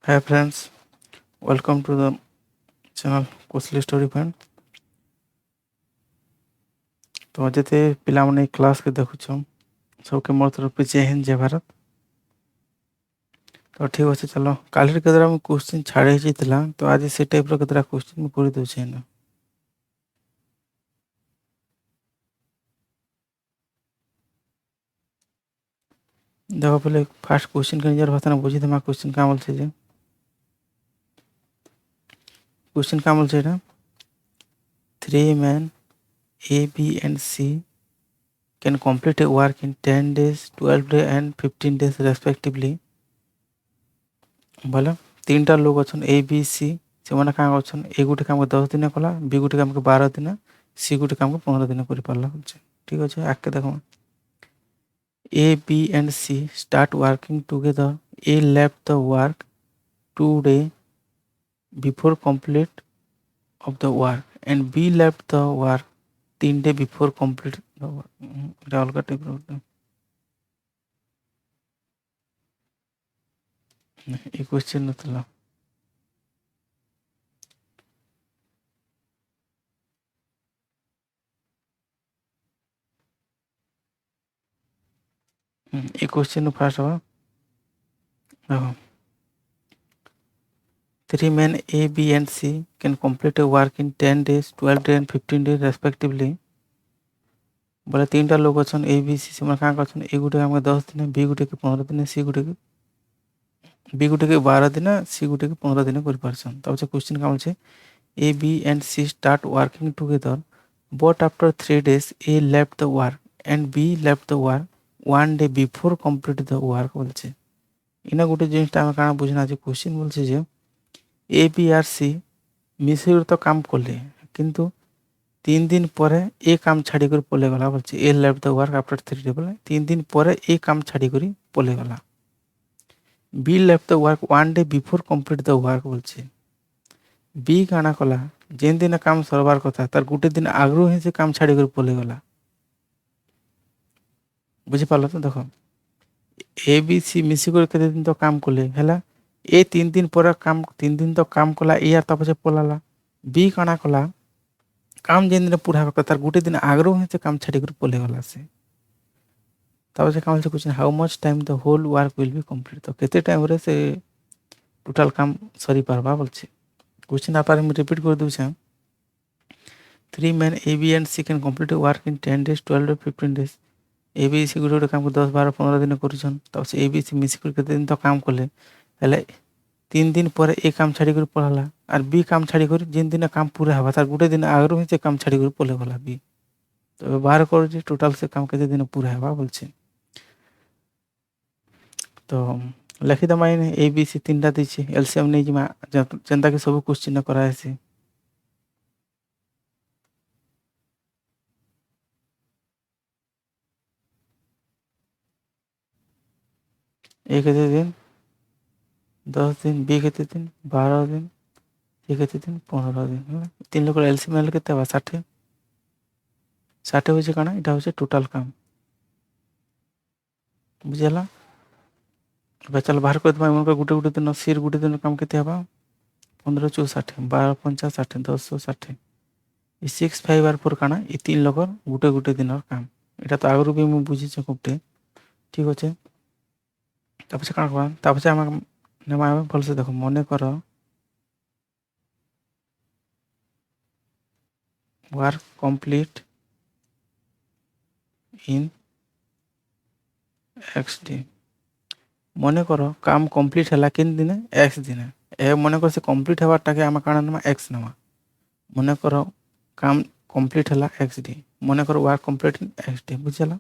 Hi friends, welcome to the channel Costly Story Point. तो ଯେତେ ପିଲାମାନେ ଏଇ କ୍ଲାସ୍କେ ଦେଖୁଛନ୍ ସବୁକେ ମୋର ତରଫରୁ ଜୟ ହିନ୍ଦ ଜୟ ଭାରତ। ତ ଠିକ୍ ଅଛି ଚାଲ କାଲିର କେତେଟା ମୁଁ କ୍ୱେଶ୍ଚିନ୍ ଛାଡ଼ି ହେଇଯାଇଥିଲା ତ ଆଜି ସେ ଟାଇପ୍ର କେତେଟା କ୍ୱେଶ୍ଚିନ୍ ମୁଁ କରିଦେଉଛି ଏଇନା। ଦେଖ ପहिले ଫାର୍ଷ୍ଟ କ୍ୱେଶ୍ଚିନ୍ के ନିଜର ଭାଷାରେ ବୁଝିଦେମା କ୍ୱେଶ୍ଚିନ୍ କାଁ ବୋଲছে ଯେ क्वेश्चन का बोलছে এটা 3 men A, B and C can complete a work in 10 days, 12 days and 15 days respectively। बोला तीनटा लोग अछन ए बी सी से माने का अछन ए गुटे काम के 10 दिन कला बी गुटे काम के 12 दिन सी गुटे काम के 15 दिन करि पारला होचे। ठीक अछि आके देखो A, B and C start working together। A left the work 2 days before complete of the work and B left the work 3 days before complete the work। এটা অলগা টাইপ র এই क्वेश्चन नतला এই क्वेश्चन फास्ट हवा देखो 3 men A, B and C can complete a work in 10 days, 12 days and 15 days respectively। बोले तीनटा लोग अछन ए B सी से माने का अछन ए गुटे काम के 10 दिन बी गुटे के 15 दिन सी गुटे के बी गुटे के 12 दिन सी गुटे के 15 दिन कर परछन। तब से क्वेश्चन का बोलछे A, B and C start working together but after 3 days A left the work and B left the work 1 day before complete the work बोलछे। इना गुटे जिनिसटा हम काना बुझना जे क्वेश्चन बोलछे जे ए बी आर सी मिसेर तो काम करले किंतु 3 दिन पर ए काम छाड़ी कर पले गला बोलछे। A left the work after 3 day बोले 3 दिन पर ए काम छाड़ी कर पले गला। B left the work 1 day before complete the work बोलछे। बी काना कला जेन दिन काम सरबार कथा तार गुटे दिन आगरो ही से काम छाड़ी कर पले गला। बुझि पालो तो देखो ए बी सी मिसी कर केते दिन तो काम करले हैला ए 3 दिन पर काम 3 दिन तो काम कला ए यार तपसे पलाला। बी काना कला काम जेन दिन पूरा कथा तार गुटे दिन आगरो ही से काम छाड़ी कर पले गला से। तब से काम से question how much time the whole work will be complete तो केते टाइम रे से टोटल काम सरी पारबा बोलछे। क्वेश्चन आपार हम रिपीट कर दूछे 3 men A, B and C can complete a work in 10 days, 12 days, 15 days। A B C गुटे काम को 10, 12, 15 दिन करिछन। तब से ए बी सी मिसी कर केते दिन तो काम करले हेले 3 दिन पर ए काम छाड़ी कर पलाला और बी काम छाड़ी कर जेन दिन काम पूरा हवा तार गुटे दिन आगरो ही से काम छाड़ी कर पले गला बी। तो बाहर कर जे टोटल से काम केते दिन पूरा हवा बोलछे। तो लिखि दमा इन ए बी सी तीनटा दिछि एलसीएम नै जिमा जेंता के सब क्वेश्चन करायसी। ए केते दिन 10 दिन बी केते दिन 12 दिन सी केते दिन 15 दिन तीन लोग एलसीएम ले केते हवा 60 60 होचे काना एटा होचे टोटल काम बुझला। चल बाहर कर दमा मन गुटे गुटे दिन सिर गुटे दिन काम केते हवा 15 4 60 12 50 60 10 60 6 5 आर 4 काना ए तीन लोग गुटे गुटे दिन काम एटा तो आगरु भी मु बुझी छ कुटे ठीक होचे। तब से काना तब से हम नेमा भल से देखो मने करो work complete in x day मने करो काम कंप्लीट हला किन दिन एक्स दिन ए मने कर से कंप्लीट हवाटा के हम काना नमा एक्स नमा मने करो काम कंप्लीट हला एक्स डे मने करो work complete in x day बुझला।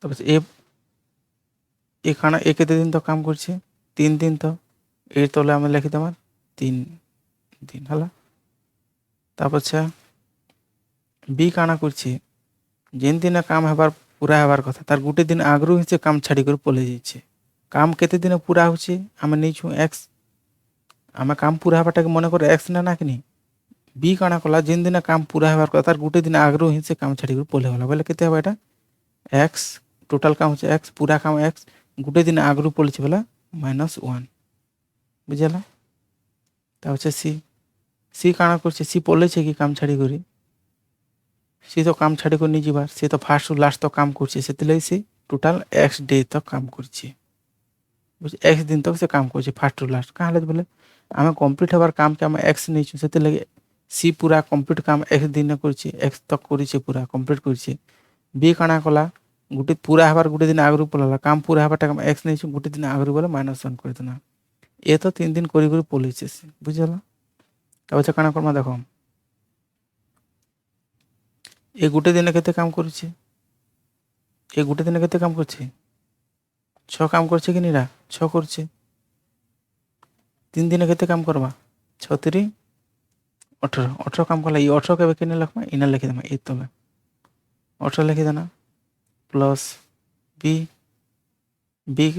तब से ए खाना ए केते दिन तो काम करछे 3 दिन तो ए तले हम लिखि दमा 3 दिन हला। तब अच्छा बी काना करछे जेन दिन काम हबार पूरा हबार कथा तार गुटे दिन आगरो ही से काम छाड़ी कर पले जाइछे। काम केते दिन पूरा होछे हम नै छु एक्स हम काम पूरा हबाटा के मने कर एक्स ना कि नहीं बी काना कला जेन दिन काम पूरा हबार कथा तार गुटे दिन आगरो ही से काम छाड़ी कर पले गला बोले केते हबा एटा एक्स टोटाल काम होचे एक्स पूरा काम एक्स गुटे दिन आगरू पड़े बोला -1 बुझेगा तापछे सी काଣା करछे सी पड़े कि काम छाड़ी करी सी तो काम छाड़ी कर नहीं जीवार सी तो फास्ट लास्ट तक काम करछे से सी टोटाल एक्स डे तक काम करछे एक्स दिन तक से काम करछे फास्ट लास्ट कहाँ हेल्ला बोले आम कम्प्लीट हबार काम के आम एक्स नहीं से लगे सी पूरा कम्प्लीट काम एक्स दिन करछे एक्स तक करछे पूरा कम्प्लीट करछे बी काଣା कला गोटे पूरा हबार गोटे दिन आगरू पड़ाला काम पूरा हबार काम एक्स नहीं गोटे दिन आगरू बोले -1 कर देना ये तो 3 दिन करी पलैसे से बुझेगा तब काଣା करमा देखो ए गोटे दिन केते काम करछे ए गोटे दिन केते काम करछे 6 काम करछे कि निरा 6 करछे 3 दिन केते काम करबा 6 3 18 18 काम कला ये 18 के केने लिखमा इना लिखि देमा ए तले 18 लिखि देना प्लस बी बी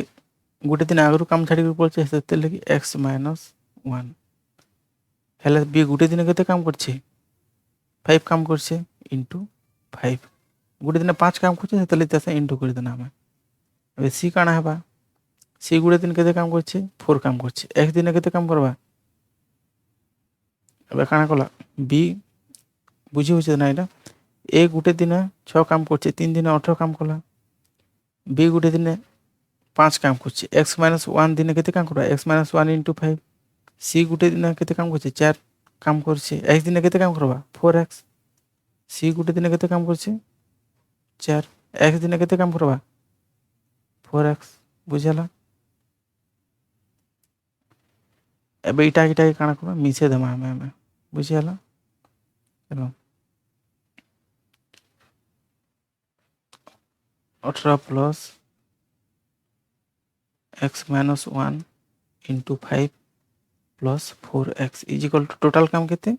गोटे दिन आगरू काम छाड़ी पड़े से लगे एक्स -1 हेल्ला बी गोटे दिन केते काम करछे 5 काम करछे इंटू 5 गोटे दिन 5 काम करछे से इंटू कर देना हमें अब सी काଣା हेबा सी गोटे दिन केते काम करछे 4 काम करछे एक दिन केते काम करबा अब काଣା कला बी बुझी होछे ना एटा ए गोटे दिन 6 काम करछे 3 दिन 18 काम कला बी गोटे दिन 5 काम करछे एक्स -1 दिन केते काम करबा एक्स -1 इंटू 5 सी गोटे दिन केते काम करछे 4 काम करछे एक दिन केते काम करबा 4x सी गोटे दिन केते काम करछे 4 एक दिन केते काम करबा 4x बुझेला एबे इटा के काଣା करबा मिसे देमा हमें बुझेला चलो 18 plus x -1 into 5 plus 4x is equal to total काम केते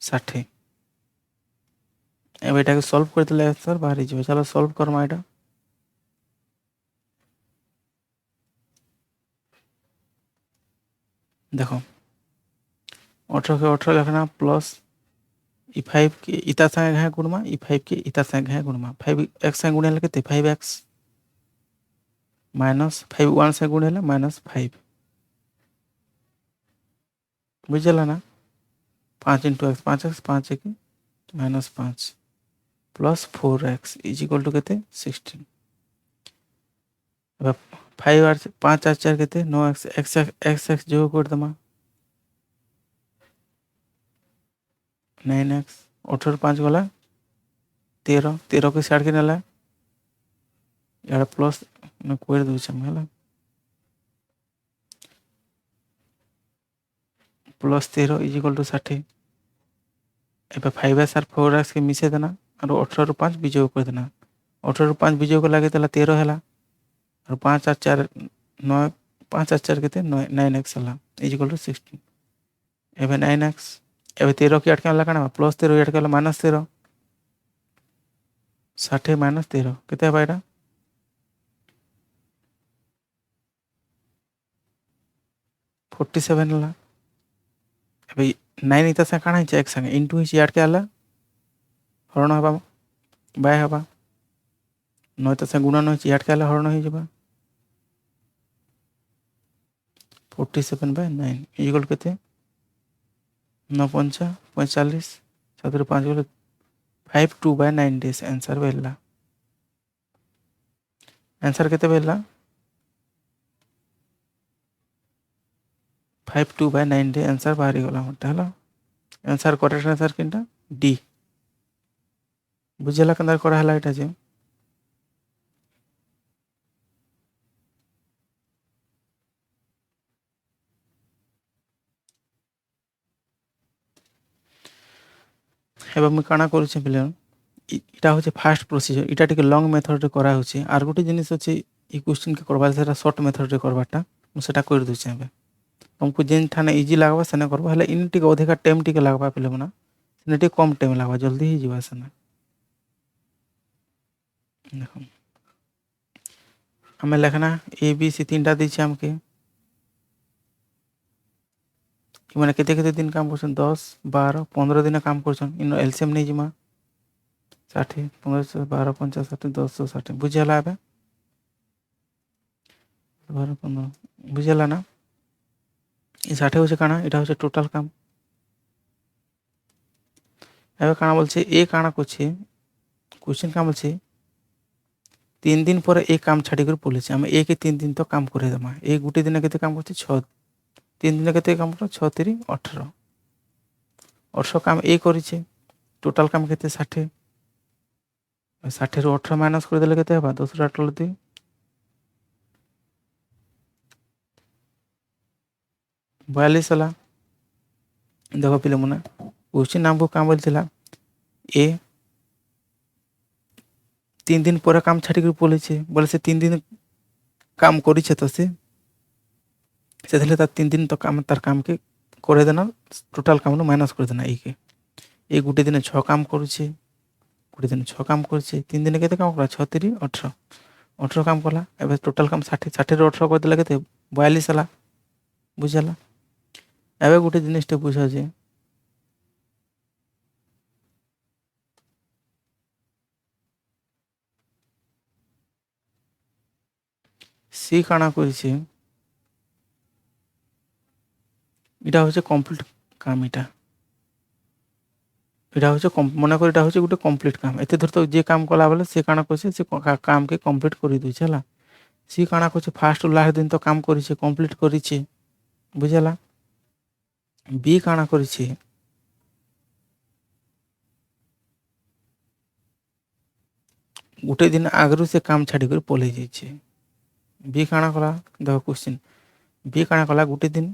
60 अब एटा के सॉल्व कर देले आंसर बाहर जाबे चलो सॉल्व करमा एटा देखो 18 के 18 लिखना प्लस ई 5 के इता संगे है गुणमा ई 5 के इता संगे है गुणमा 5 x संगे गुणेला केते 5x माइनस 5 1 से गुणेला -5 बुझला ना 5 into x 5x 5 1 -5 plus 4x is equal to केते 16 अब 5 और 5 और 4 केते 9x x जो कर दमा 9x 18 5 वाला 13 13 के साइड के नेला यार प्लस मैं कोर दउ छम हला प्लस 13 इज इक्वल टू 60 एबे 5x और 4x के मिसे देना और 18 रो 5 विजोग कर देना 18 रो 5 विजोग लागे तला 13 हला और 5 और 4 9 5 और 4 केते 9x हला इज इक्वल टू 16 एबे 9x एबे 13 के 8 के हला काना प्लस 13 8 के हला -13 60 -13 केते बायडा 47 हला एबे 9 इता से काना छ x संगे इंटू छ 8 के हला हरण हबा बाय हबा 9 इता से गुणन हो छ 8 के हला हरण हो जबा 47/9 इक्वल केते 9 5 45 7 5 बोले 52/9 डेज आंसर बेला आंसर केते बेला 52/9 डे आंसर बाहरी गला मत हला आंसर करेक्ट आंसर किनटा डी बुझला कंदर करा हला एटा जे एबा मैं काना करू छे बिले इटा होचे फास्ट प्रोसीजर इटा टिके लॉन्ग मेथड रे करा होचे आर गोटे जिनिस होचे ई क्वेश्चन के करबा सेटा शॉर्ट मेथड रे करबाटा मु सेटा कर दउ छे तुमको जेन ठाने इजी लागबा सेने करबा हले इन टिके अधिका टाइम टिके लागबा पिले मना सेने टिके कम टाइम लागबा जल्दी ही जीवा सेने देखो हमें लिखना ए बी सी तीनटा दी छे हमके कि माने केते केते दिन काम करछन 10 12 15 दिन काम करछन इन एलसीएम नै जिमा 60 15 12 50 60 10 60 बुझला बे 12 15 বুঝলা না এই 60 হচ্ছে কানা এটা হচ্ছে টোটাল কাম এবার কানা বলছে এ কানা করছে কোশ্চেন কাম বলছে 3 দিন পরে এই কাম ছাড়ি করে পড়েছে আমি একে 3 দিন তো কাম করে দেমা এই গোটে দিনে কেতে কাম করছে 6 3 দিনে কেতে কাম করে 6 3 18 18 কাম এ করেছে টোটাল কাম কেতে 60 60 ରୁ 18 ମାଇନସ୍ କରିଦେଲେ କେତେ ହେବା 10 ରୁ 8 ଗଲେ 2 42 ହେଲା ଦେଖ ପିଲାମାନେ କୋଶ୍ଚିନ୍ ଆମକୁ କାମ ବୋଲିଥିଲା ଏ 3 ଦିନ ପରେ କାମ ଛାଡ଼ିକି ପଳେଇছে ବୋଲେ ସେ 3 ଦିନ କାମ କରିছে ତ ସେ ସେଥିରେ ତାର 3 ଦିନ ତ କାମ ତାର କାମକେ করে দেনা টোটাল কামను মাইনাস করে দেনা এইকে এই গোটে দিনে 6 কাম করছে গোটে দিনে 6 কাম করছে 3 দিনে কেতে কাম করা 6 3 18 18 কাম কলা এবে টোটাল কাম 60 60 ରୁ 18 করে দেলে কেতে 42 ହେଲା বুঝলা এবে গোটে জিনিসটা বুঝা যে সি কানা করেছে এটা হচ্ছে কমপ্লিট কাম এটা হচ্ছে মনে করি এটা হচ্ছে গোটে কমপ্লিট কাম এতে ধর তো যে কাম কলা বলে সে কানা করছে সে কামকে কমপ্লিট করে দিচ্ছে হলা সি কানা করছে ফার্স্ট লাস্ট দিন তো কাম করেছে কমপ্লিট করেছে বুঝলা বি কানা করেছে গোটে দিন আগরু সে কাম ছাড়ি করে পলাই যাইছে বি কানা কলা দেখো কোশ্চেন বি কানা কলা গোটে দিন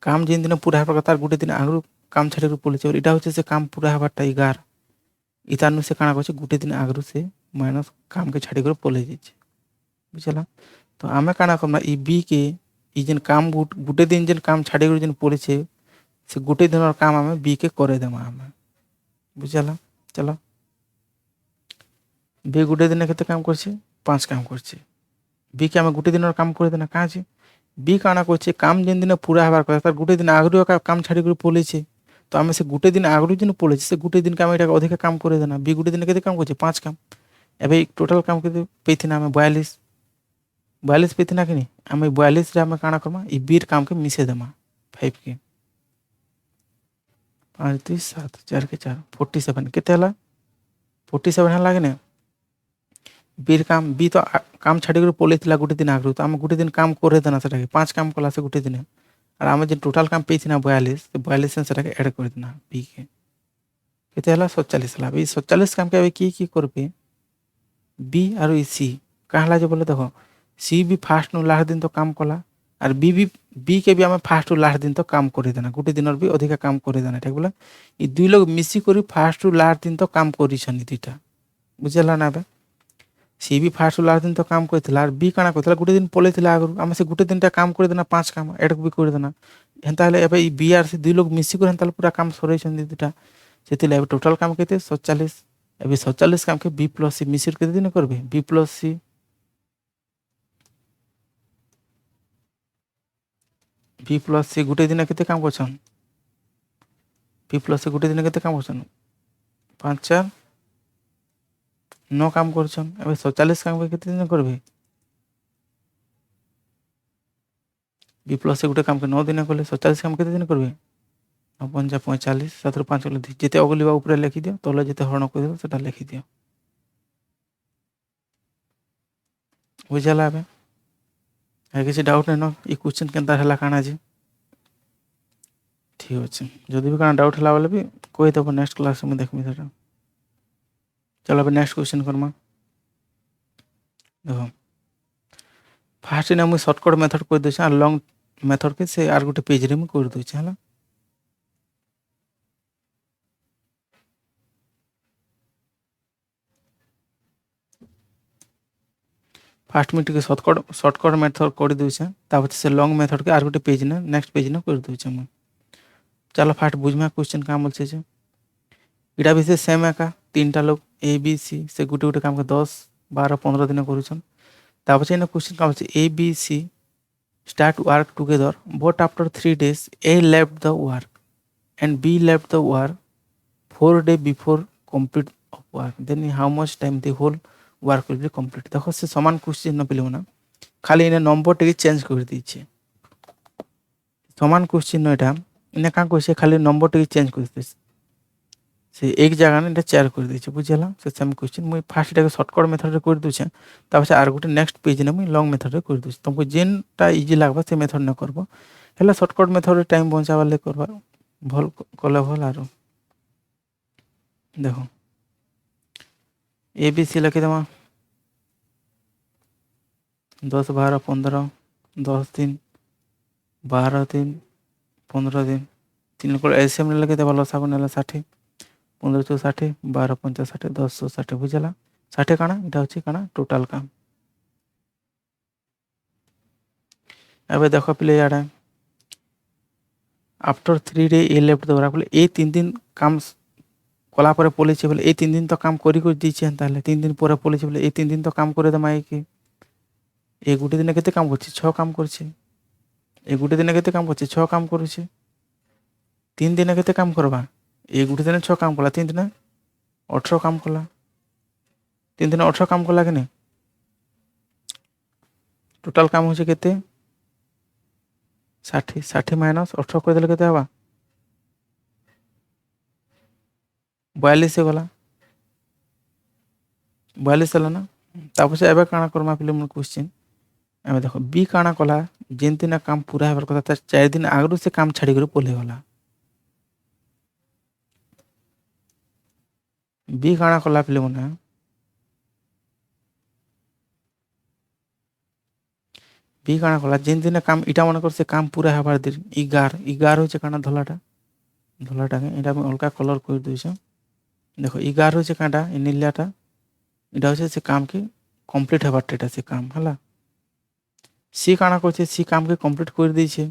কাম যেন দিন পুরা হবার কথা গোটে দিন আগরু কাম ছাড়ি করে পলাইছে এটা হচ্ছে সে কাম পুরা হবারটা 11 ইতানু সে কানা করছে গোটে দিন আগরু সে মাইনাস কামকে ছাড়ি করে পলাই যাইছে বুঝলা তো আমি কানা করবা ই বি কে ই যেন কাম গোটে দিন যেন কাম ছাড়ি করে যেন পড়েছে সে গোটে দিনের কাম আমি বি কে করে দেমা আমি বুঝলা চলো বি গোটে দিনে কেতে কাম করছে 5 কাম করছে বি কে আমি গোটে দিনের কাম করে দেনা কাঁ আছে বি কানা করছে কাম যেন দিনে পুরা হবার কথা তার গোটে দিন আগরু কাম ছাড়ি করে পড়েছে তো আমি সে গোটে দিন আগরু যেন পড়েছে সে গোটে দিন আমি এটাকে অধিক কাম করে দেনা বি গোটে দিনে কেতে কাম করছে 5 কাম এবে টোটাল কাম কেতে পেইছি না আমি 42 পেইছি না কিনি আমি 42 রে আমি কানা করমা ই বি র কাম के मिसे देमा 5 के 5 3 7 4 के 4 47 केते हला 47 हला कि ने बीर काम बी तो काम छाड़ी कर पळेथिला गोटे दिन आगरु तो हम गोटे दिन काम करे देना सेटाके 5 काम कला से गोटे दिन और हम जे टोटल काम पेछि ना 42 तो 42 से सेटाके ऐड कर देना बी के केते हला 47 हला बी 47 काम के अबे की करबे बी और सी कहला जे बोले देखो सी भी फास्ट नु लास्ट दिन तो काम कला और बी के भी हम फास्ट नु लास्ट दिन तो काम करे देना गोटे दिन भी अधिक काम करे देना ठीक बोला ई दुई लोग मिसी करी फास्ट नु लास्ट दिन तो काम करिसनी दुईटा बुझला ना बे सी भी फास्ट नु लास्ट दिन तो काम करथिला और बी काना करथिला गोटे दिन पळेथिला आगु हम से गोटे दिनटा काम करे देना 5 काम एड भी करे देना हेंता हले एबे ई बी आर सी दुई लोग मिसी करी हेंता पूरा काम सरेछन दुईटा सेतिले एबे टोटल काम केते 47 एबे 47 काम के बी प्लस सी मिसिर केते दिन करबे B plus C B plus C गोटे दिन केते काम करछन बी प्लस सी गोटे दिन केते काम करछन 5 4 9 काम करछन एबे 47 काम के केते दिन करबे बी प्लस सी गोटे काम के 9 दिन करले 47 काम केते दिन करबे 9 5 45 7 ରୁ 5 गले जेते अगलिबा ऊपर लिखि दियो तले जेते हरण कर दियो सेटा लिखि दियो बुझला बे है किसी डाउट नै न ई क्वेश्चन केनता हला काना जे ठीक अछि जदि भी काना डाउट हला वाला भी कोइ देबो नेक्स्ट क्लास में देखमि सेटा चलो अब नेक्स्ट क्वेश्चन करमा देखो फास्ट ने हम शॉर्टकट मेथड कर दे छ लॉन्ग मेथड के से आर गोटे पेज रे हम कर दे छ हला फास्ट में टिके शॉर्टकट मेथड कर दे छ ता से लॉन्ग मेथड के आर गोटे पेज ने नेक्स्ट पेज ने कर दे छ हम चलो फास्ट बुझमा क्वेश्चन काम बोल छ इडा भी से सेम है का तीनटा लोग ए बी सी से गोटे गोटे काम के 10 12 15 दिन करूछन तापर से क्वेश्चन काम छै A B C start work together but after 3 days A left the work and B left the work 4 days before complete of work then how much time the whole work will be complete देखो से समान question न pillow ना खाली इने number टिके change कर दीचे समान क्वेश्चन एटा इने का कहछे खाली नंबर टिके चेंज कर दीचे से एक जगह ने 4 कर दीचे बुझला से सेम क्वेश्चन मुई फास्ट टाके शॉर्टकट मेथड रे कर दूचे तापर से आर गोटे नेक्स्ट पेज ने मुई लॉन्ग मेथड रे कर दूचे तुमको जेनटा इजी लागबा से मेथड न करबो हेला शॉर्टकट मेथड रे टाइम बचावा ले करबा भल कले भल आरो देखो ए बी सी लिखि देमा 10 12 15 10 दिन 12 दिन 15 दिन 3 को एलसीएम लगे देबा लसागु नेला 60 15 चौ 60 12 5 60 10 60 बुझला 60 काना इटा होची काना टोटल काम एबे देखो पिले याडा after 3 day A left the बोले ए 3 दिन काम कला परे पलिছে बोले ए 3 दिन तो काम करी को दिছে ताले 3 दिन परे पलिছে बोले ए 3 दिन तो काम करे दमाई के ए गुटे दिन केते काम करछि 6 काम करछि ए गुटे दिन केते काम करछि 6 काम करछि 3 दिन केते काम करबा ए गुटे दिन 6 काम कला 3 दिन 18 काम कला 3 दिन 18 काम कला कि नहीं टोटल काम होछि केते 60 60 माइनस 18 कर देले केते हवा 42 से गला 42 हला ना तापर से एबे काना करमा फिल्म मन क्वेश्चन एबे देखो बी काना कला जेन दिन काम पूरा हेबार कथा त 4 दिन आगरु से काम छाडी कर पले गला बी काना कला फिल्म ना बी काना कला जेन दिन काम इटा मन कर से काम पूरा हेबार दिन 11 होचे काना धलाटा के इटा में अलका कलर कर दिस देखो 11 होचे काटा इ नीलाटा इटा होचे से काम के कंप्लीट हेबार टेटा से काम हला सी काना करछे सी काम के कंप्लीट कर दिछे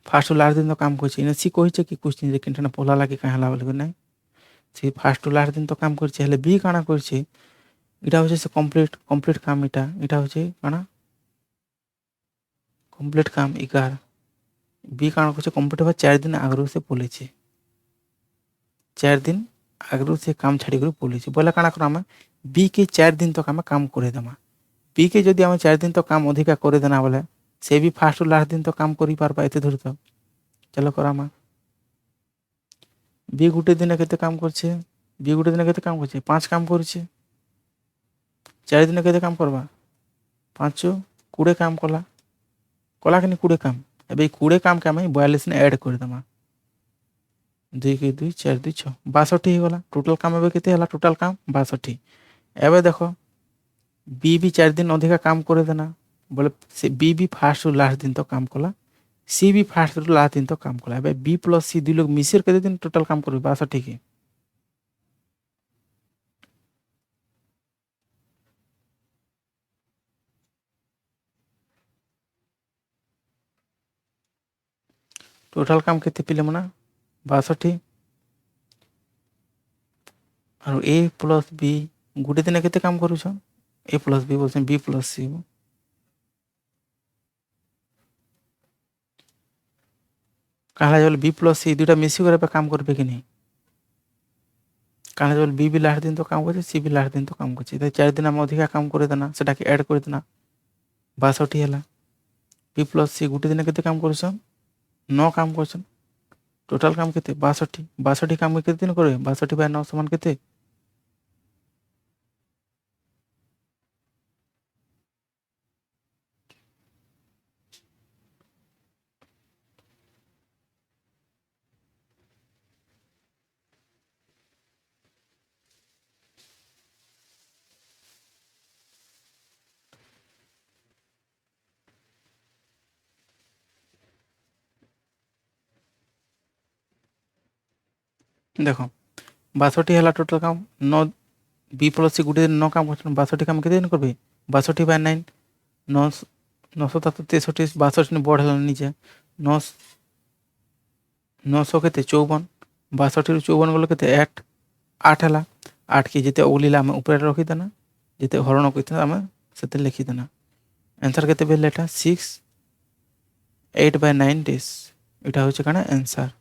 फास्ट लास्ट दिन तो काम करछे इने सी कहिछे कि क्वेश्चन जे किनटा पोला लागे का हला बोले नै सी फास्ट लास्ट दिन तो काम करछे हले बी काना करछे इटा होचे से कंप्लीट काम इटा होचे काना कंप्लीट काम 11 बी काना करछे कंप्लीट हेबा 4 दिन आगरु से पलेछे 4 दिन आगरु से काम छाड़ी कर पलेछे बोला काना करामा बी के 4 दिन तो काम करे दमा बी के जदि हम 4 दिन तो काम अधिका करे देना बोले से भी फास्ट लास्ट दिन तो काम करी पारबा एते धरि तो चलो करामा बी गुटे दिन केते काम करछे बी गुटे दिन केते काम करछे 5 काम करछे 4 दिन केते काम करबा 5 20 काम कला कि नहीं 20 काम एबे 20 काम के हम 42 ने ऐड कर दमा 2 के 2 4 2 6 62 ही गला टोटल काम एबे केते हला टोटल काम 62 एबे देखो बी भी 4 दिन अधिका काम करे देना बोले से बी भी फास्ट लास्ट दिन तो काम कला सी भी फास्ट लास्ट दिन तो काम कला बी प्लस सी 2 लोग मिसर केते दिन टोटल काम करबे 62 के टोटल काम केते पिले मना 62 और ए प्लस बी गुटे दिन केते काम करू छ ए प्लस बी बोलछन बी प्लस सी कहला जब बी प्लस सी दुटा मिसी करे पे काम करबे कि नहीं कहला जब बी भी लास्ट दिन तो काम करछे सी भी लास्ट दिन तो काम करछे त 4 दिन हम अधिका काम करे देना सेटा के ऐड कर देना 62 हला बी प्लस सी गुटे दिन केते काम करछ 9 काम करछ टोटल काम केते 62 काम केते दिन करे 62 बाय 9 समान केते देखो 62 हला टोटल काम 9 बी प्लस सी गुटे दिन 9 काम करछ 62 काम केते दिन करबे 62 बाय 9 9 963 62 ने बढ़ हला नीचे 9 900 केते 54 62 रु 54 गलो केते 8 8 हला 8 के जेते ओलीला हम ऊपर रखि देना जेते हरण कइता हम सेते लिखि देना आंसर केते बेल एटा 6 8 बाय 9 डेज इटा होचे काना आंसर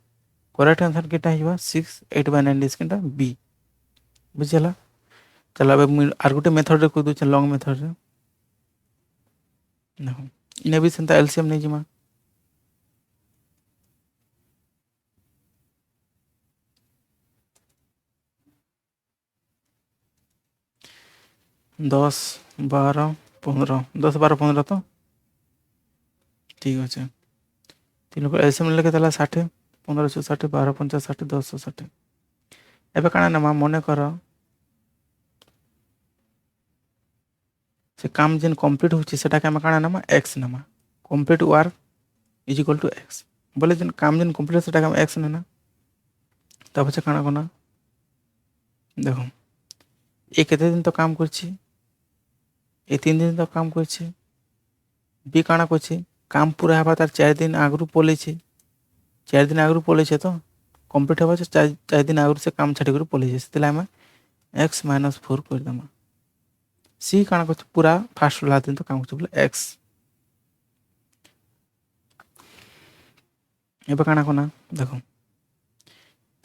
करेक्ट आंसर केटा हिबा 6 8 बाय 9 डेज केटा बी बुझला चलो अब आर गोटे मेथड रे को दो लॉन्ग मेथड रे देखो इने भी सेंता एलसीएम नहीं जिमा 10 12 15 10 12 15 तो ठीक अच्छे तीन लोग एलसीएम लेके ताला 60 15 60 12 50 60 10 60 एबे काना ना मने कर से काम जेन कंप्लीट होची सेटा के हम काना नामा x नामा complete work is equal to x बोले जेन काम जेन कंप्लीट सेटा के हम x नेना तब से काना कोना देखो ए केते दिन तो काम करछि ए 3 दिन तो काम करछि बी काना करछि काम पूरा हवा तार 4 दिन आगरु पले छे 4 दिन आगरु पले छे तो कंप्लीट हवा से 4 दिन आगरु से काम छाडी कर पले छे सेतला हम x - 4 कर दमा सी काना करछि पूरा फास्ट ला दिन तो काम करछि बोले x एबे काना कोना देखो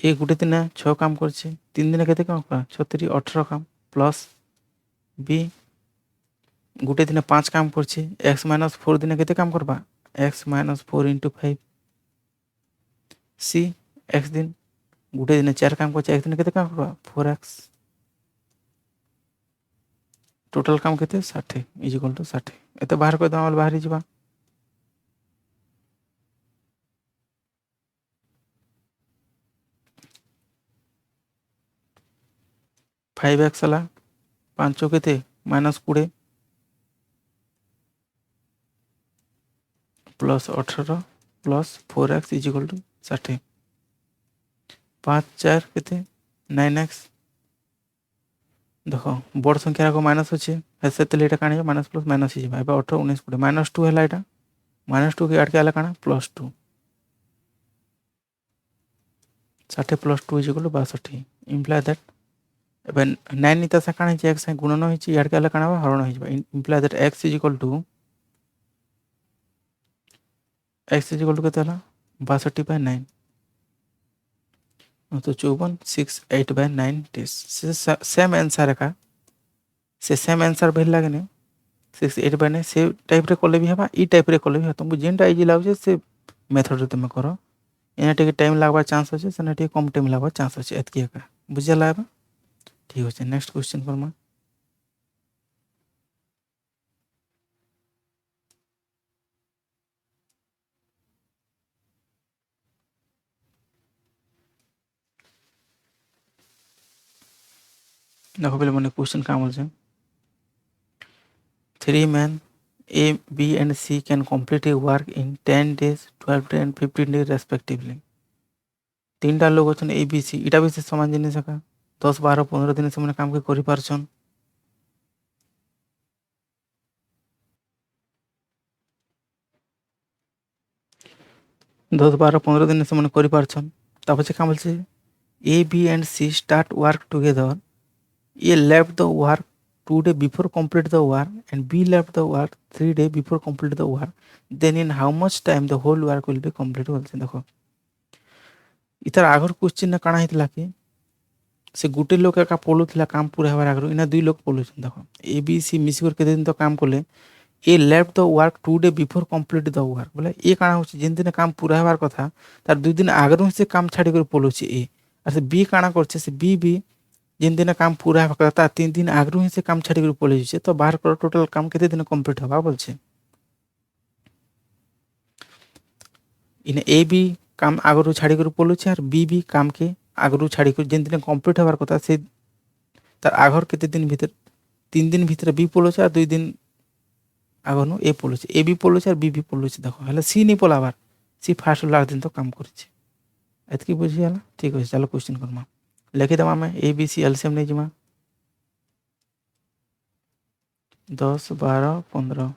ए गुटे दिन 6 काम करछि 3 दिन केते काम कर 6 3 18 काम प्लस बी गुटे दिन 5 काम करछि x - 4 दिन केते काम करबा x - 4 * 5 सी x दिन गुटे दिन 4 काम करछि x दिन केते काम करबा 4x टोटल काम केते 60 = 60 एते बाहर कर दम बाहर जिबा 5x ला 5 केते -20 प्लस 18 प्लस 4x = 60 5 4 केते 9x देखो बड़ संख्या को माइनस अच्छे ऐसे तेल एटा काणी माइनस प्लस माइनस ही एबे 18 19 20 -2 हैला एटा -2 के ऐड के आला काना +2 60 + 2 = 62 इम्प्लाई दैट एबे 9 निता से काणी x से गुणन होइछि ऐड के आला काना हरण होइछि इम्प्लाई दैट x = केते हला 62/9 तो 54 6 8/9 टेस सेम आंसर का से सेम आंसर भेल लागने 6 8/9 से टाइप रे कोले भी हबा ई टाइप रे कोले भी तुमको जेनटा इजी लागो से मेथड रे तुम करो एना टिके टाइम लागबा चांस होचे सेना टिके कम टाइम लागबा चांस होचे एतकी का बुझला है ठीक होचे नेक्स्ट क्वेश्चन करमा देखो पहले मैंने क्वेश्चन काम होचे 3 men A, B and C can complete a work in 10 days, 12 days and 15 days respectively. तीनटा लोग अछन A, B, C इटा भी से समान जिनिस का 10 12 15 दिन से मने काम के करि पारछन दस 12 15 दिन से मने करि पारछन तापर से काम बोलछे A, B and C start work together. A left the work 2 days before complete the work and B left the work 3 days before complete the work. Then in how much time the whole work will be complete बोलछे देखो इतर Agar question ना काना हितला कि से गुटे लोग का पोलुथिला काम पूरा हवार आगर इना दुई लोग पोलुछन देखो A B C मिसी कर केते दिन तो काम कोले A left the work 2 day before complete the work बोले ए काना होची जिन दिन काम पूरा हवार कथा तार 2 दिन आगरु से काम छाडी कर पोलुची ए और से बी काना करछे से बी भी जिन दिन काम पूरा हवार कथा 3 दिन आगरु से काम छाडी कर पोलुची तो बाहर कर टोटल काम केते दिन कंप्लीट हवा बोलछे इने ए बी काम आगरु छाडी कर पोलुची और बी भी काम के आगरु छाडी कर जिन दिन कंप्लीट हवार कथा से तार आगर केते दिन भीतर 3 दिन भीतर बी पोलुची और 2 दिन आगनु ए पोलुची ए बी पोलुची और बी भी पोलुची देखो हला सी नहीं पोलाबार सी फास्ट लाग दिन तो काम करछे एतकी बुझी हला ठीक है चलो क्वेश्चन करमा लिखि दमा में ए बी सी एलसीएम नहीं जिमा 10 12 15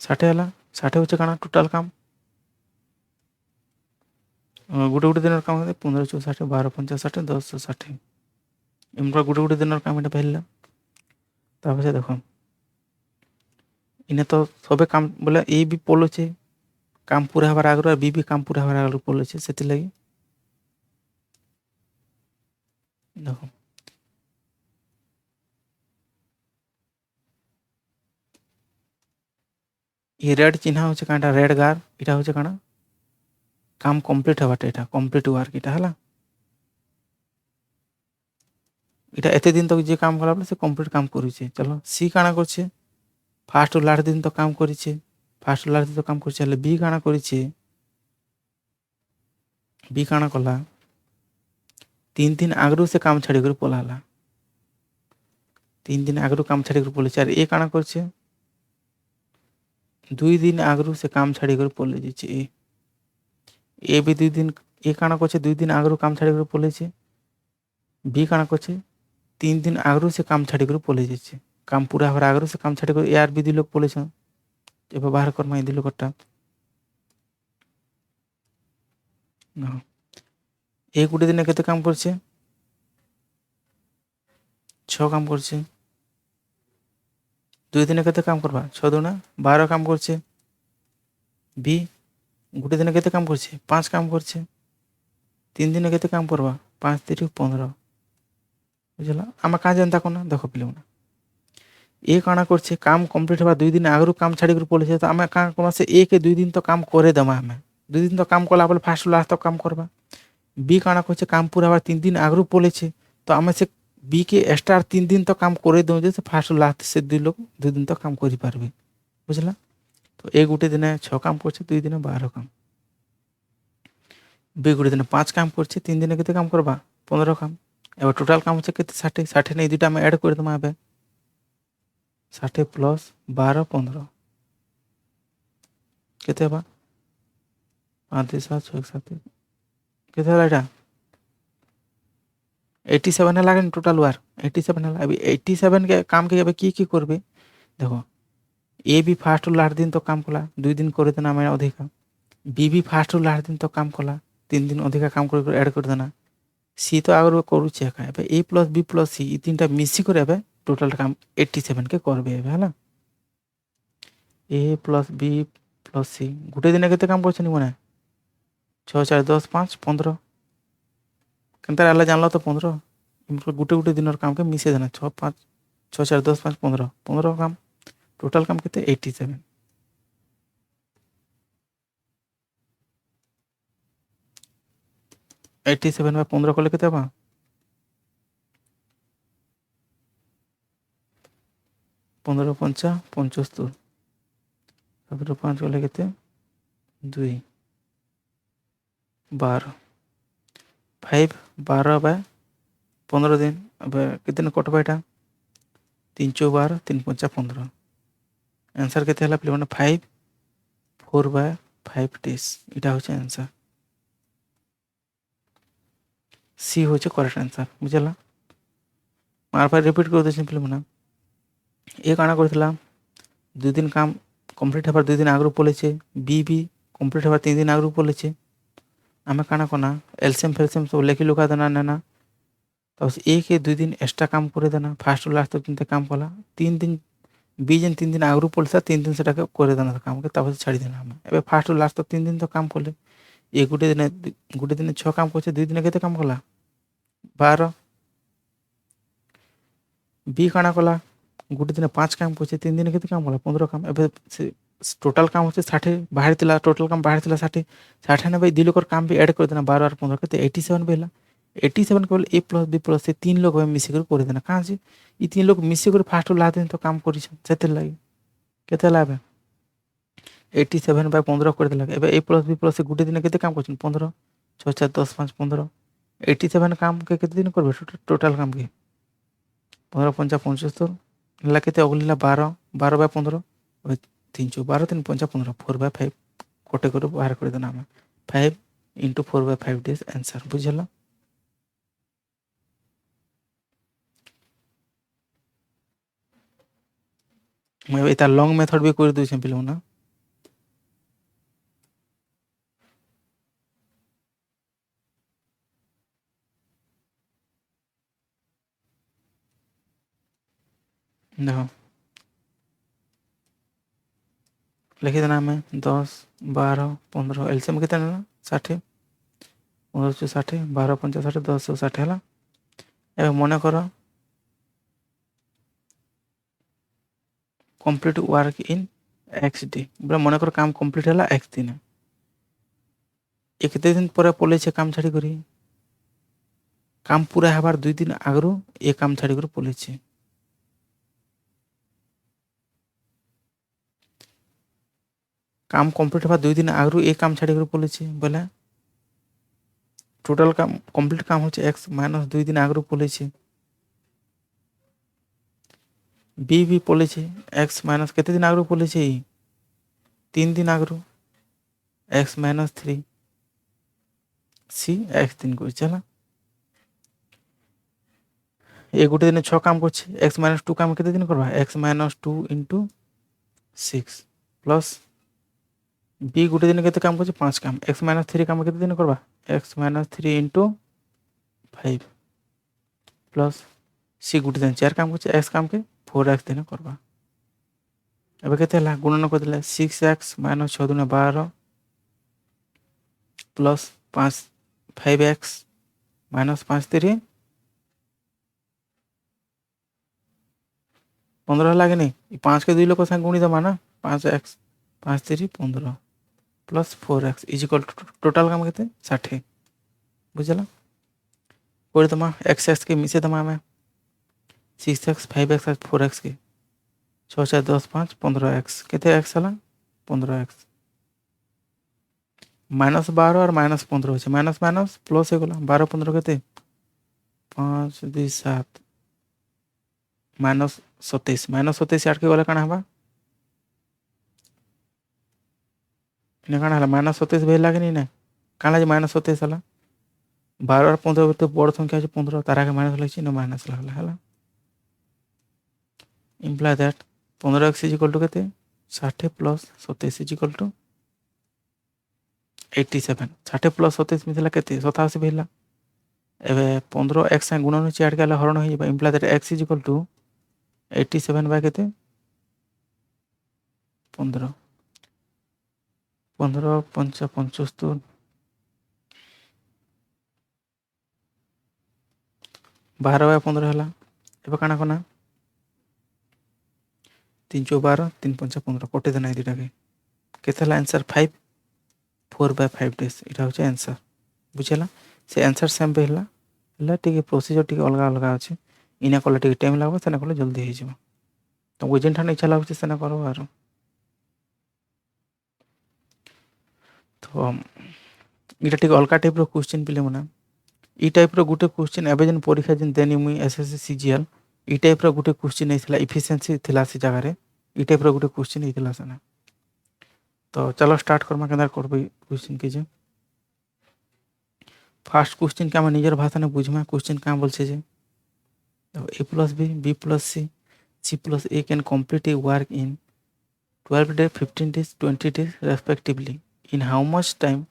60 हला 60 होचे काना टोटल काम गुटे गुटे दिन काम 15 64 12 50 60 10 60 इमरा गुटे गुटे दिन काम एटा पहला तापर से देखो इने तो सबे काम बोले ए भी पोलुचे काम पूरा हबार आगरो और बी भी काम पूरा हबार आगरो पोलुचे सेति लागि देखो ये रेड चिन्ह होचे कांटा रेड गार इटा होचे काना काम कंप्लीट हवाटे इटा कंप्लीट वर्क इटा हला इटा एते दिन तक जे काम कला से कंप्लीट काम करिছে चलो सी काना करছে फास्ट लास्ट दिन तो काम करिছে फास्ट लास्ट दिन तो काम करছে हले बी काना करिছে बी काना कला 3 दिन आगरू से काम छाड़ी कर पलाला 3 दिन आगरू काम छाड़ी कर पले और ए काना करছে 2 दिन आगरू से काम छाड़ी कर पले जेছে ए भी 2 दिन ए काना करছে 2 दिन आगरू काम छाड़ी कर पलेছে बी काना करছে 3 दिन आगरू से काम छाड़ी कर पले जेছে काम पूरा हर आगरू से काम छाड़ी कर ए आर बी दिलोक पलेछन एबे बाहर कर माई दिलो कटा ना ए गुटे दिन केते काम करছে 6 काम करছে 2 दिन केते काम करबा 6 दुना 12 काम करছে बी गुटे दिन केते काम करছে 5 काम करছে 3 दिन केते काम करबा 5 3 15 बुझला आमा का जानता कोना देखो पिलोना ए काना करছে काम कंप्लीट हवा 2 दिन आगरू काम छाड़ी कर पलेছে तो आमे का कोना से ए के 2 दिन तो काम करे दमा हमें 2 दिन तो काम कला बोले फास्ट लास्ट तो काम करबा बी काना करছে काम पूरा हवा 3 दिन आगरू पलेছে तो आमे से बी के एक्स्ट्रा 3 दिन तो काम करे दो जैसे फास्ट लास्ट से 2 लोग 2 दिन तो काम करि पारबे बुझला तो ए गुटे दिन 6 काम करছে 2 दिन 12 काम बी गुटे दिन 5 काम करছে 3 दिन केते काम करबा 15 काम एबा टोटल काम होचे केते 60 60 नै दुटा में ऐड कर दमा एबे 60 प्लस 12 15 केते बा 5 7 6 7 केते हला एटा 87 है लागेन टोटल वार 87 है अभी 87 के काम के अबे की करबे देखो ए भी फास्ट लास्ट दिन तो काम कला 2 दिन करे देना मैं अधिका बी भी फास्ट लास्ट दिन तो काम कला 3 दिन अधिका काम कर ऐड कर देना सी तो आगर करूचे का एबे ए प्लस बी प्लस सी ई तीनटा मिसी करे एबे टोटल काम 87 के करबे एबे हला ए प्लस बी प्लस सी गुटे दिन केते काम करछनी मने 6 4 10 5 15 केनता आला जानलो तो 15 इनको गुटे गुटे दिन काम के मिसे देना 6 5 6 4 10 5 15 15 काम टोटल काम केते 87 87 में 15 कले केते बा 15 पंचा 75 तापर 5 कले केते 2 12 5 12 बाय 15 दिन अब कितने दिन कटबा एटा 3 4 12 3 5 15 आंसर केते हला प्ले 5 4 बाय 5 डेज इटा होचे आंसर सी होचे करेक्ट आंसर बुझला मार पर रिपीट कर देछन प्ले मना ए काना करथला 2 दिन काम कंप्लीट हबार 2 दिन आगरू पलेছে बी भी कंप्लीट हबार 3 दिन आगरू पलेছে आमे काना कोना एलसीएम फेलसीएम सब लेखि लुका देना ना तो ए के 2 दिन एक्स्ट्रा काम करे देना फास्ट लास्ट दिन ते काम कला 3 दिन बी जन 3 दिन आगरू पलसा 3 दिन सेटा के करे देना काम के तब छाड़ी देना हमें एबे फास्ट लास्ट तो 3 दिन तो काम करले ए गुटे दिन 6 काम करছে 2 दिन केते काम कला 12 बी काना कला गुटे दिन 5 काम करছে 3 दिन केते काम कला 15 काम एबे टोटल काम होचे 60 बाहर तिला टोटल काम बाहर तिला 60 60 ने भाई दिलोकर काम भी ऐड कर देना 12 और 15 केते 87 बेला 87 केवल ए प्लस बी प्लस से 3 लोग मिसी कर देना कहां से ई 3 लोग मिसी कर फास्ट ला दिन तो काम करिछ सेते लागि केते लाबे 87 बाय 15 कर देला एबे ए प्लस बी प्लस से गुटे दिन केते काम करछन 15 6 4 10 5 15 87 काम के केते दिन करबे टोटल काम के 15 5 75 ला केते अगलीला 12 12 बाय 15 3 4 12 3 5 15 4 बाय 5 कोटे कर बाहर कर देना हमें 5 into 4 by 5 days आंसर बुझला मैं एता लॉन्ग मेथड भी कर दउ छै पिलो ना देखो लिखि देना हमें 10 12 15 एलसीएम कितना ना 60 15 से 60 12 50 60 10 से 60 हला ए मने करो complete work in x D बोले मनकर काम कंप्लीट है एक्स दिन ये केते दिन पर पलैसे काम छाड़ी करी काम पूरा हबार 2 दिन आगरू ये काम छाड़ी कर पलैसे काम कंप्लीट हबार 2 दिन आगरू ये काम छाड़ी कर पलैसे बोले टोटल काम कंप्लीट काम होचे एक्स माइनस 2 दिन आगरू पलैसे बी भी पलैसे एक्स माइनस केते दिन आगरू पलैसे 3 दिन आगरू एक्स माइनस 3 सी एक्स दिन को चला ये गोटे दिन 6 काम करछे एक्स माइनस 2 काम केते दिन करबा x minus 2 into 6 plus B गोटे दिन केते काम करछे 5 काम एक्स माइनस 3 काम केते दिन करबा x minus 3 into 5 plus C गोटे दिन 4 काम करछे एक्स काम के 4x दिन करबा एबे केते हला गुणन कर देले 6x माइनस 6 दुना 12 प्लस 5x माइनस 5 3 15 लागे नहीं 5 के 2 लोग संग गुणी दमा ना 5x 5 3 15 plus 4x is equal to total काम केते 60 बुझला कोइ दमा x के मिसे दमा में 6x 5x 4x के 6 4 10 5 15x केते x हला 15x माइनस 12 और माइनस 15 होचे माइनस माइनस प्लस हो गला 12 15 केते 5 2 7 माइनस 27 माइनस 27 8 के गला काना हबा ने काना हला माइनस 27 भेला कि नहीं काना जे माइनस 27 हला 12 और 15 तो बड़ संख्या है 15 तारा के माइनस लगे न माइनस लगला हला imply that 15x is equal to केते 60 plus 27 is equal to 87 60 plus 27 मिथला केते 87 भेला एबे 15x से गुणन होची 8 के हरण होई बा imply that x is equal to 87 by केते 15 15 5 75 12 बाय 15 हला एबे काना कोना 3 4 12 3 5 15 कोटे देना है दिटा के केते हला आंसर 5 4 बाय 5 डेज इटा होचे आंसर बुझला से आंसर सेम बेहला हला टिके प्रोसीजर टिके अलगा अलगा अछि इना कोला टिके टाइम लागबो तने कोला जल्दी हो जिवो तो वजन ठाने इच्छा लागछ सेना करो आरो तो इटा टिके अलगा टाइप रो क्वेश्चन पिले मना ई टाइप रो गुटे क्वेश्चन एबे जन परीक्षा जन देनी मुई एसएससी सीजीएल ई टाइप रो गुटे क्वेश्चन नैथिला एफिशिएंसी थिला से जगह रे ई टाइप रो गुटे क्वेश्चन नैथिला सना तो चलो स्टार्ट करमा केना करबे क्वेश्चन के जे फर्स्ट क्वेश्चन के हम निजर भाषा में बुझमा क्वेश्चन का बोलछे जे a plus b plus c plus a can complete a work in 12 days 15 days 20 days respectively in how much time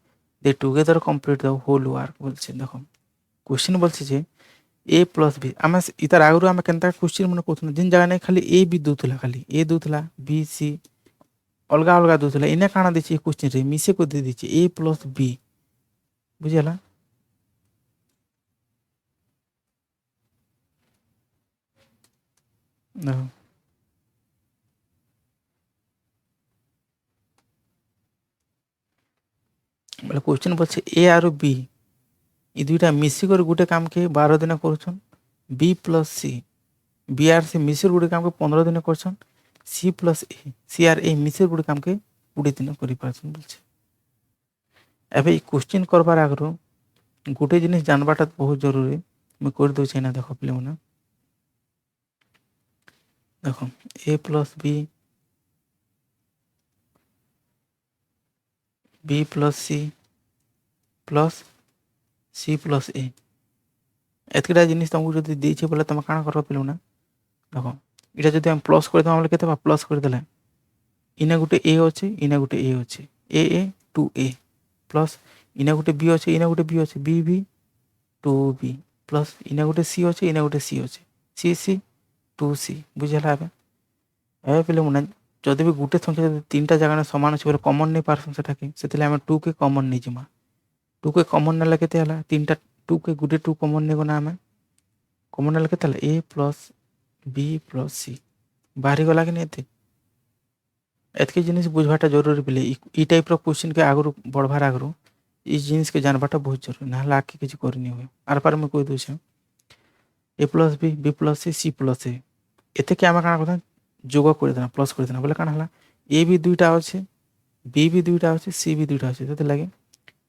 they together complete the whole work बोलछे देखो क्वेश्चन बोलछे जे a plus b आमे इतार आगरु आमे केनता question मन कोथन जिन जगह नै खाली a b दुथला खाली a दुथला b c अलगा अलगा दुथला इने काना दिछि क्वेश्चन रे मिसे को दे दिछि a plus b बुझला देखो बोले क्वेश्चन बोलछे a आरो b ई दुईटा मिसी कर गुटे काम के 12 दिन करछन b प्लस c b आर c मिसी गुटे काम के 15 दिन करछन c प्लस a c आर a मिसी गुटे काम के 20 दिन करि पाछन बोलछे एबे ई क्वेश्चन करबार आगरो गुटे जिनिस जानबाटा बहुत जरूरी मैं कर दो ना देखो प्ले मना देखो a plus b plus c plus c plus a एतकेटा जिनिस तुमको जदी देछे बोले तुम काना करबा पिलो ना देखो इटा जदी हम प्लस कर दम केते बा प्लस कर देले इने गुटे a अछि इने गुटे a अछि a 2a प्लस इने गुटे b अछि इने गुटे b अछि b 2b प्लस इने गुटे c अछि इने गुटे c अछि c 2c बुझला ए पिले मुना जदी भी गुटे संख्या जदी तीनटा जगह ने समान अछि बोले कॉमन नै पारसन सेटा के सेतिले हम 2 के कॉमन नै जिमा 2 के कॉमन नेला केते हला तीनटा 2 के गुटे 2 कॉमन नै गना हमें कॉमन नेला केते हला a plus b plus c बाहरी गला कि नै एते एतके जिनिस बुझवाटा जरूरी बिले ई टाइप रो क्वेश्चन के आगु बढ़वार आगु ई जिनिस के जानवाटा बहुत जरूरी ना आगे किसी करनी हुए आर पार में कही दूचे A plus B plus C plus A एते के आम काଣା करता जोग कर देना प्लस कर देना बोले काଣା हला ए भी दुईटा अच्छे बी भी दुईटा अच्छे सी भी दुईटा अच्छे से लगे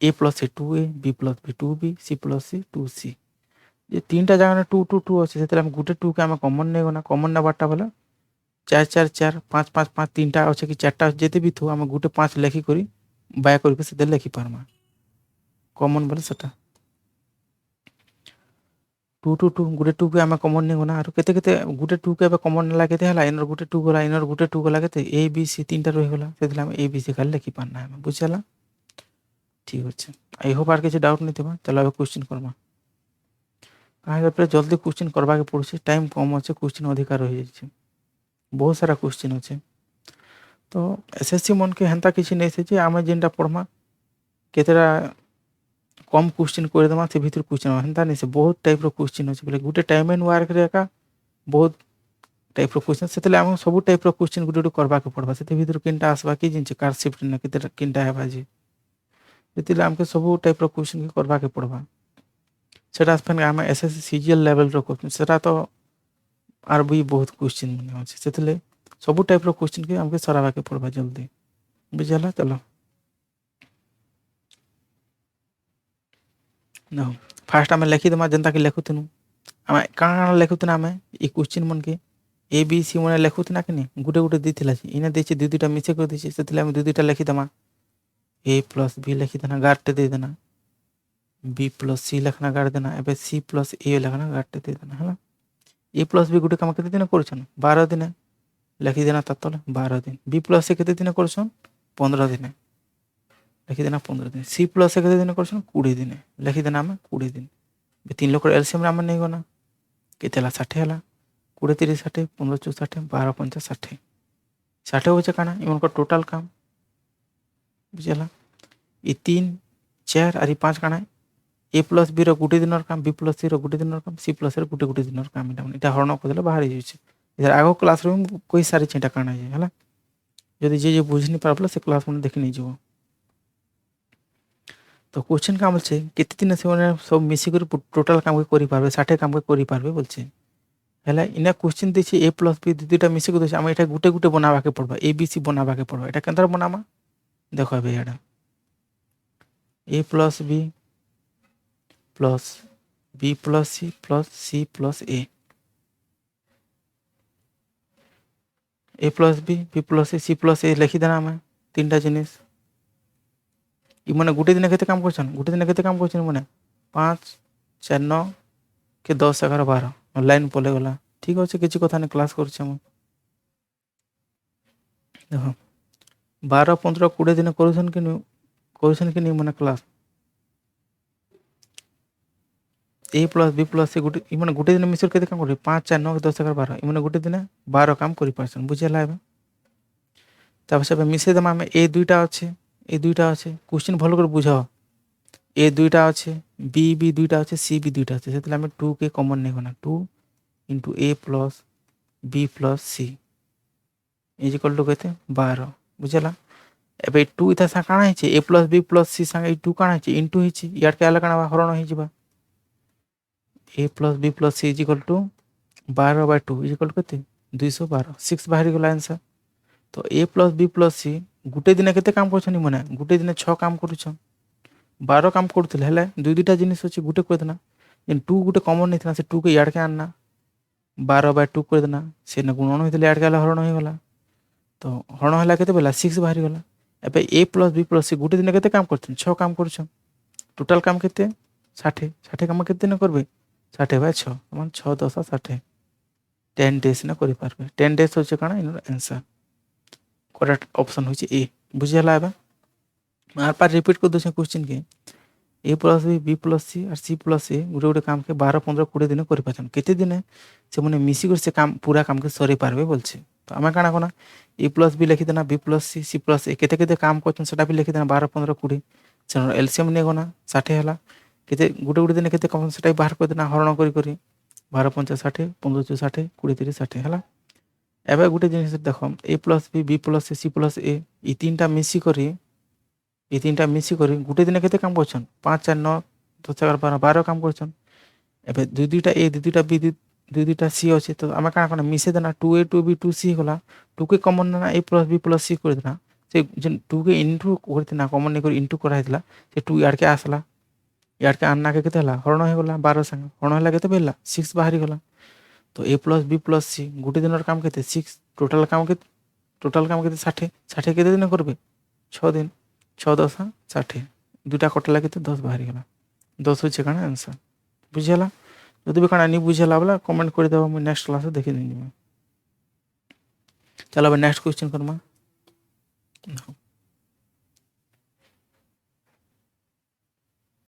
A plus A 2a B plus B 2b C plus C 2c ये तीनटा जगह 2 2 2 अच्छे से गोटे 2 के आम कमन नहीं गना कमन नबारटा बोले 4 4 4 5 5 5 तीनटा अच्छे कि 4टा जिते भी थो आम गोटे 5 लेखिक बाय करके लेखि पार्मा कमन बोले सेटा 2 2 2 गोटे 2 के आम कमन नहीं गना केते केते गोटे 2 के कमन नेला केते हला इनर गोटे 2 गला इनर गोटे 2 गला केते ए बी सी तीनटा रहि गला सेदिला हम ए बी सी खाली लेखि पारना है बुझला ठीक अच्छे आई होप आर किसी डाउट नहीं थी चलो अब क्वेश्चन करमा कहीं जल्दी क्वेश्चन करवा के पड़े टाइम कम अच्छे क्वेश्चन अधिकार रही जाए बहुत सारा क्वेश्चन अच्छे तो एसएससी मन के हेन्ता किसी नहीं से आम जेनटा पढ़मा केतेटा कम क्वेश्चन करदेमा से भीतर क्वेश्चन हेन्ता नहीं से बहुत टाइप क्वेश्चन अच्छे बोले गोटे टाइम एंड वर्क रे एका बहुत टाइप क्वेश्चन से आम सब टाइप क्वेश्चन गोटे गोटे करवा के पड़वा से भीतर किनटा आसवा कि जिन कार शिफ्ट ना केतेटा किनटा हेबा जे से आमके सब टाइप क्वेश्चन के करवा के पड़वा सेटा आम एसएससी सीजीएल लेवल क्वेश्चन सेटा तो आर भी बहुत क्वेश्चन मन अच्छे से सब टाइप क्वेश्चन के आमके सरावा के पड़वा जल्दी बुझला चलो न फास्ट आम लिखिदेमा जेनता कि लिखुन आम काण लिखुन आम ये क्वेश्चन मन के ए बी सी मन लिखुना कि नहीं गोटे गोटे दी इना दे दुई दुईटा मिसे कर दी से दुई दुईटा लिखिदेमा ए प्लस बी लिखिदेना गार्टे दे देना बी प्लस सी लिखना गाड़ देना एवं सी प्लस ए लिखना गार्टे दे देना है ए प्लस बी गोटे कम के दिन कर 12 दिन लिखिदेना तले 12 दिन बी प्लस सी के दिन कर 15 दिन लिखिदेना 15 दिन सी प्लस के दिन कर 20 दिन लिखिदेना आम 20 दिन 3 लोग एलसीएम आम नहीं गना के 60 है 20 30 60 15 64 12 50 60 60 हो काना इन टोटाल काम बुझला ये 3 4 और 5 काना ए प्लस बी रोटे दिन काम बी प्लस सी रोटे दिन काम सी प्लस गोटे गोटे दिन काम यहाँ हरण करदे बाहर जाए आग क्लास रूम कही सारी छा काण है जदि जे बुझी पार से क्लास मैंने देखी नहीं तो क्वेश्चन काम बोलছে केते दिन से सब मिसिक टोटाल काम के करि पारबे 60 काम के करि पारबे बोलছে हैला इना क्वेश्चन देछि ए प्लस बी दुईटा मिसिक देछि हम एटा गुटे गुटे बनावा के पड़बा ए बी सी बनावा के पड़बा एटा केनतर बनामा देखो बे एटा A plus B plus B plus C plus A plus B plus C plus A लिखिदेना आम तीनटा जिनिस मैंने गोटे दिन के काम कर गोटे दिन के काम कर मैंने 5 4 9 के 10 11 12 लाइन पले गला ठीक अच्छे किसी कथा नहीं क्लास कर देख 12 15 20 दिन कर मैंने class A plus B plus C गोटे मैंने गोटे दिन मिसर के काम कर 5 4 9 10 11 12 मैंने गोटे दिन 12 काम कर बुझेगा मिसे देमा ए दुईटा अच्छे ए दुईटा अच्छे क्वेश्चन भल कर बुझ ए दुईटा अच्छे बी दुईटा अच्छे सी भी दुईटा अच्छे से 2 के कमन नहीं होना 2 into A plus B plus C is equal to कहते 12 बुझेगा एबे 2 इतना सा काଣା है A plus B plus C संगे 2 काଣା है इंटू है यार के अलग काଣା हरण हो A plus B plus C is equal to 12/2 is equal to कहते 212 6 बाहरी गला आंसर तो A plus B plus C गोटे दिन के काम कर मैंने गोटे दिन 6 काम कर 12 काम करुले दुई दुईटा जिनिस अच्छे गोटे कर देना 2 गोटे कमन नहीं था से 2 के याड के आना 12/2 कर देना से गुणन होता याड के हरण हो गला तो हरण है के 6 बाहरी गला एबे ए प्लस बी प्लस सी गोटे दिन के काम कर 6 काम कर टोटाल काम के 60 60 काम के दिन करेंगे 60/6 मान 6 10 60 10 डेज ना कर 10 डेज हो काଣା इन आंसर करेक्ट ऑप्शन हो ए बुझेगा आर पार रिपीट कर दूसरे क्वेश्चन के ए प्लस बी प्लस सी और सी प्लस ए गोटे गोटे काम के 12 15 20 दिन करते दिन से मैंने मिसिक से काम पूरा काम के सर पारे बोलছে तो आम काଣା कना ए प्लस बी लिखिदेना B plus C plus A केते काम कर भी लिखिदेना 12 15 20 से एलसीएम नहीं गना 60 है केते गोटे गोटे दिन के कम से बाहर कर देना हरण करी 12 5 60 15 60 20 30 60 है এবার গোটে জিনিস দেখ, A plus B, B plus C, C plus A, এই তিনটা মিশি করি গোটে দিনে কেতে কাম করছন? 5 4 9 10 11 12 কাম করছন। এবার দুইটা এ দুইটা বি দুইটা সি আছে, তো আমি কাଣା মিশে দেনা 2a 2b 2c গলা, 2কে কমন না এ প্লস বি প্লস সি করে দেনা, সে 2কে ইন্টু করতে না কমন নেই করে ইন্টু করা হয়েছিল, সে 2 ইয়ারকে আসলা, ইয়ারকে আন্নাকে কেতে হলা হରଣ হয়েগলা 12 সাଙ୍ଗে, হରଣ হলা কেতে বেরলা 6 বাহারি গলা। তো এ প্লস বি প্লস সি গোটে দিনের কাম কেতে 6, টোটাল কাম কেতে 60, 60 কেতে দিনে করবে? 6 দিন, 6 10 60, দুইটা কটলা কেতে 10 বাহারি গলা। 10 হচ্ছে কাଣା आंसर। বুঝিলা? যদি भी কাଣା নি বুঝিলা বলে কমেন্ট করে দেব, আমি নেক্সট ক্লাসে দেখে দিই। চলো अब नेक्स्ट क्वेश्चन करमा।